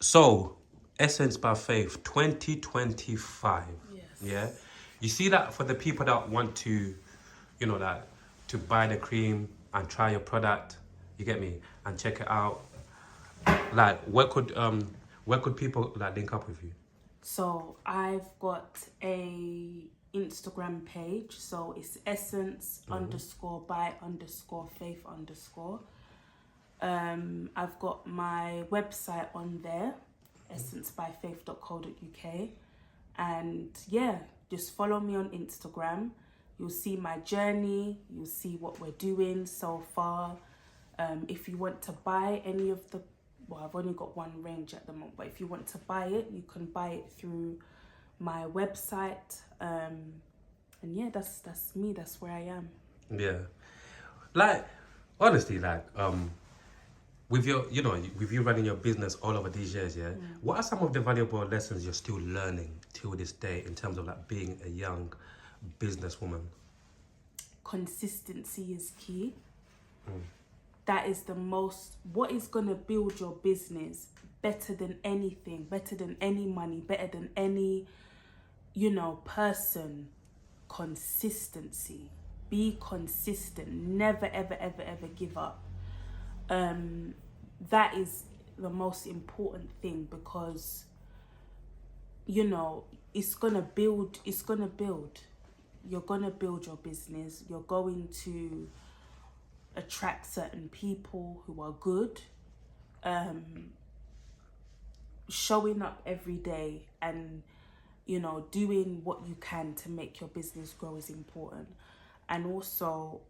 So, Essence by Faith 2025. Yes. Yeah. You see that for the people that want to, that to buy the cream and try your product, you get me, and check it out. Like, where could people like link up with you? So I've got a Instagram page. So it's essence underscore by underscore faith underscore. I've got my website on there, essencebyfaith.co.uk. And yeah, just follow me on Instagram. You'll see my journey. You'll see what we're doing so far. If you want to buy any of the, well, I've only got one range at the moment, but if you want to buy it, you can buy it through my website. And yeah, that's me. That's where I am. Yeah. Like, honestly, like, with with you running your business all over these years, yeah, what are some of the valuable lessons you're still learning till this day in terms of like being a young businesswoman? Consistency is key. That is what is going to build your business better than anything, better than any money, better than any, person. Consistency. Be consistent. Never, ever, ever, ever give up. That is the most important thing because, it's going to build. You're going to build your business. You're going to attract certain people who are good. Showing up every day and doing what you can to make your business grow is important. And also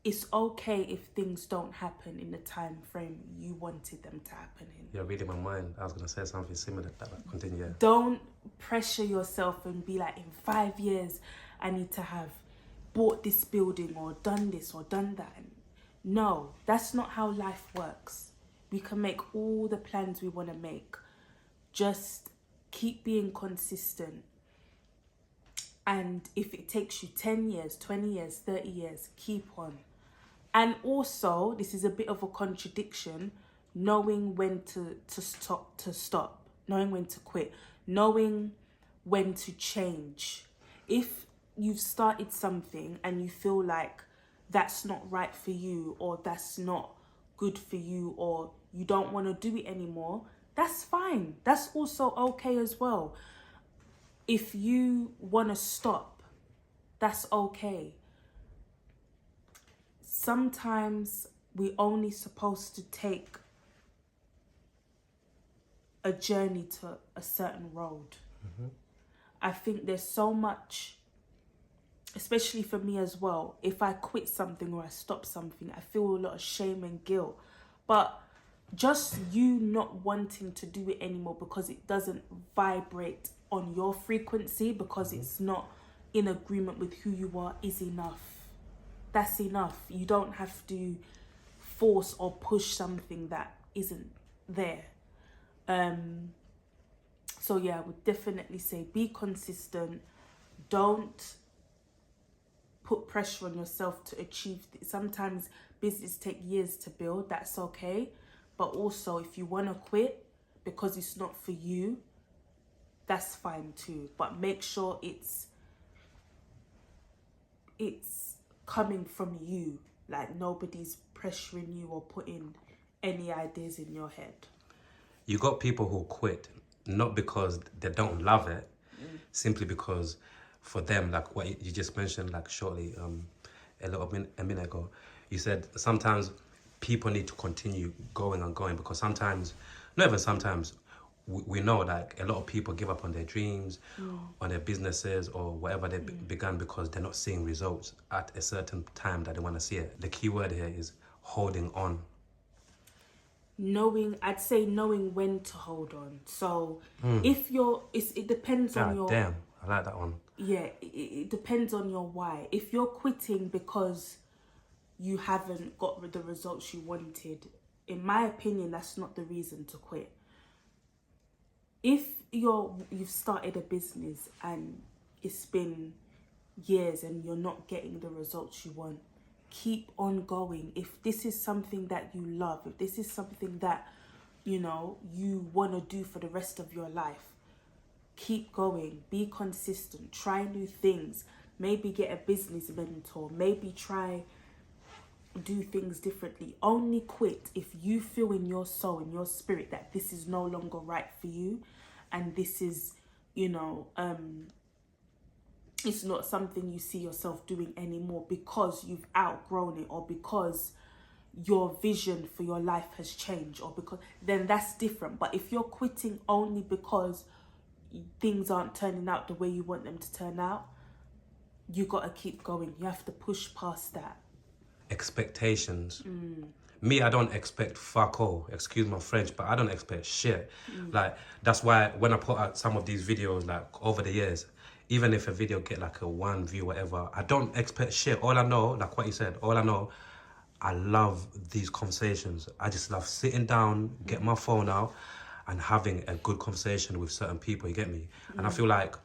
it's okay if things don't happen in the time frame you wanted them to happen in. You're reading my mind. I was gonna say something similar to that. Continue. Yeah. Don't pressure yourself and be like, in 5 years I need to have bought this building or done this or done that. No, that's not how life works. We can make all the plans we want to make. Just keep being consistent. And if it takes you 10 years, 20 years, 30 years, keep on. And also, this is a bit of a contradiction, knowing when to stop, knowing when to quit, knowing when to change. If you've started something and you feel like that's not right for you, or that's not good for you, or you don't want to do it anymore, that's fine. That's also okay as well. If you want to stop, that's okay. Sometimes we're only supposed to take a journey to a certain road. I think there's so much, especially for me as well, if I quit something or I stop something, I feel a lot of shame and guilt. But just you not wanting to do it anymore because it doesn't vibrate on your frequency, because it's not in agreement with who you are, is enough. That's enough. You don't have to force or push something that isn't there. So yeah, I would definitely say be consistent. Don't put pressure on yourself to achieve. Sometimes business take years to build. That's okay. But also, if you want to quit because it's not for you, that's fine too. But make sure it's coming from you. Like nobody's pressuring you or putting any ideas in your head. You got people who quit not because they don't love it, simply because for them, like what you just mentioned, like shortly, a minute ago, you said sometimes people need to continue going and going because sometimes, not even sometimes, we know like a lot of people give up on their dreams, on their businesses or whatever they began because they're not seeing results at a certain time that they want to see it. The key word here is holding on. I'd say knowing when to hold on. So if it depends on your... Damn, I like that one. Yeah, it depends on your why. If you're quitting because you haven't got the results you wanted, in my opinion, that's not the reason to quit. If you've started a business and it's been years and you're not getting the results you want, keep on going. If this is something that you love, if this is something that you want to do for the rest of your life. Keep going, be consistent, try new things, maybe get a business mentor, maybe try do things differently. Only quit if you feel in your soul, in your spirit, that this is no longer right for you, and this is, it's not something you see yourself doing anymore because you've outgrown it, or because your vision for your life has changed, or because, then that's different. But if you're quitting only because things aren't turning out the way you want them to turn out, you got to keep going. You have to push past that. Expectations. Me, I don't expect fuck all, excuse my French, but I don't expect shit. Like, that's why when I put out some of these videos, like, over the years, even if a video get like a 1 view, whatever, I don't expect shit. All I know, like what you said, I love these conversations. I just love sitting down, get my phone out, and having a good conversation with certain people, you get me? And I feel like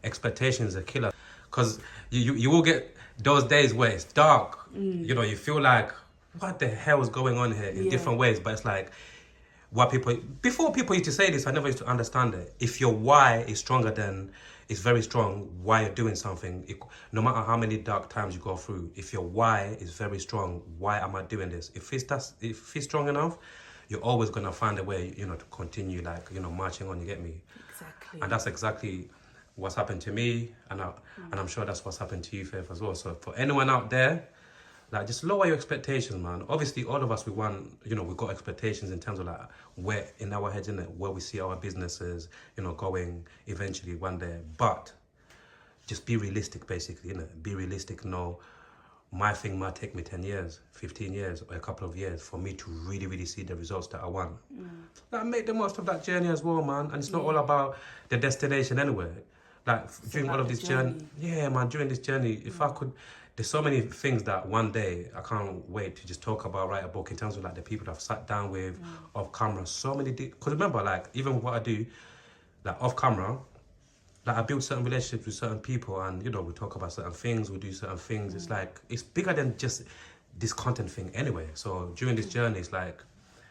expectations are killer. Because you will get those days where it's dark. You feel like, what the hell is going on here in different ways? But it's like, before people used to say this, I never used to understand it. If your why is stronger than, it's very strong, why you're doing something, no matter how many dark times you go through, if your why is very strong, why am I doing this? If it's strong enough, you're always going to find a way, to continue, like, marching on, you get me? Exactly. And that's exactly what's happened to me, and I'm sure that's what's happened to you, Faith, as well. So for anyone out there, like, just lower your expectations, man. Obviously, all of us, we want, we've got expectations in terms of, like, where in our heads, innit, where we see our businesses, going eventually one day. But just be realistic, basically, innit? Be realistic. No, my thing might take me 10 years, 15 years, or a couple of years for me to really, really see the results that I want. Like, make the most of that journey as well, man. And it's not all about the destination anyway. Like, during all of this journey, during this journey, if I could, there's so many things that one day I can't wait to just talk about, write a book, in terms of, like, the people I've sat down with off camera. So many, because remember, like, even with what I do, like, off camera, like, I build certain relationships with certain people, and we talk about certain things, we do certain things. It's like, it's bigger than just this content thing anyway. So during this journey, it's like,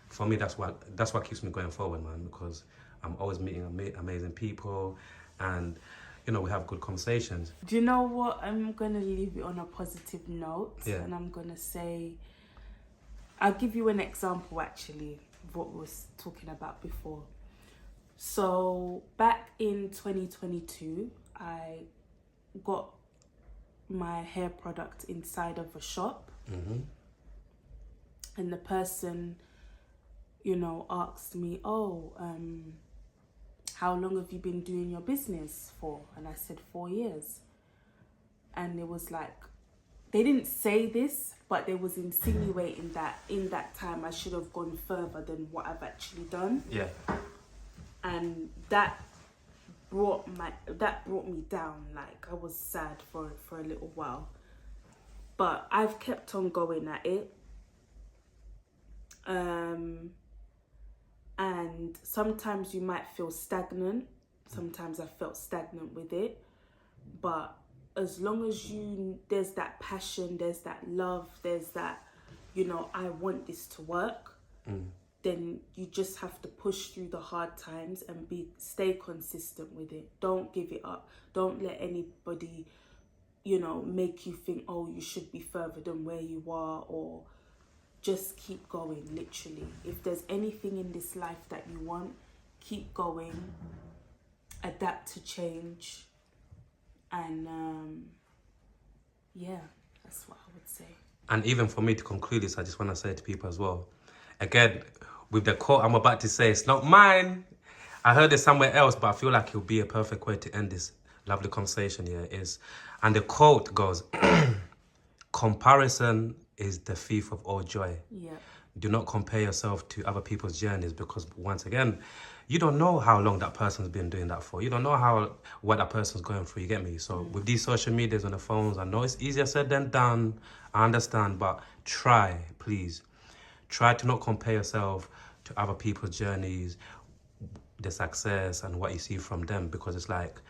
for me, that's what keeps me going forward, man, because I'm always meeting amazing people, and we have good conversations. Do you know what? I'm going to leave it on a positive note. Yeah. And I'm going to say, I'll give you an example, actually, of what we was talking about before. So back in 2022, I got my hair product inside of a shop. And the person, asked me, how long have you been doing your business for? And I said 4 years. And it was like, they didn't say this, but they was insinuating that in that time I should have gone further than what I've actually done. Yeah. And that brought me down. Like, I was sad for a little while. But I've kept on going at it. And sometimes you might feel stagnant. Sometimes I felt stagnant with it. But as long as there's that passion, there's that love, there's that, I want this to work, then you just have to push through the hard times and stay consistent with it. Don't give it up. Don't let anybody, make you think, you should be further than where you are, or just keep going, literally. If there's anything in this life that you want, keep going, adapt to change, and that's what I would say. And even for me to conclude this, I just want to say to people as well, again, with the quote I'm about to say, it's not mine. I heard it somewhere else, but I feel like it'll be a perfect way to end this lovely conversation here. And the quote goes, comparison is the thief of all joy. Yeah. Do not compare yourself to other people's journeys, because once again, you don't know how long that person's been doing that for. You don't know what that person's going through, you get me? So with these social medias on the phones, I know it's easier said than done, I understand, but please try to not compare yourself to other people's journeys, the success and what you see from them, because it's like,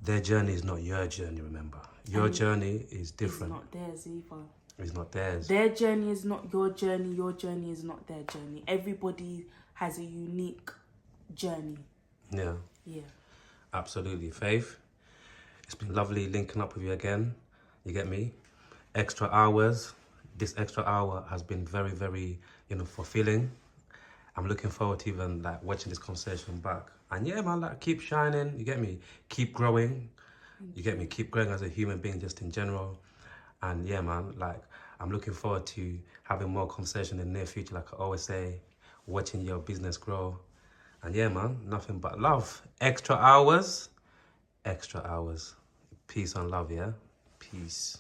their journey is not your journey, remember. Your journey is different. It's not theirs either. It's not theirs. Their journey is not your journey. Your journey is not their journey. Everybody has a unique journey. Yeah. Yeah. Absolutely. Faith, it's been lovely linking up with you again. You get me? Extra hours. This extra hour has been very, very, fulfilling. I'm looking forward to even like watching this conversation back. And yeah, man, like keep shining. You get me? Keep growing. You get me? Keep growing as a human being, just in general. And yeah, man, like I'm looking forward to having more conversation in the near future. Like I always say, watching your business grow. And yeah, man, nothing but love. Extra hours. Extra hours. Peace and love, yeah? Peace.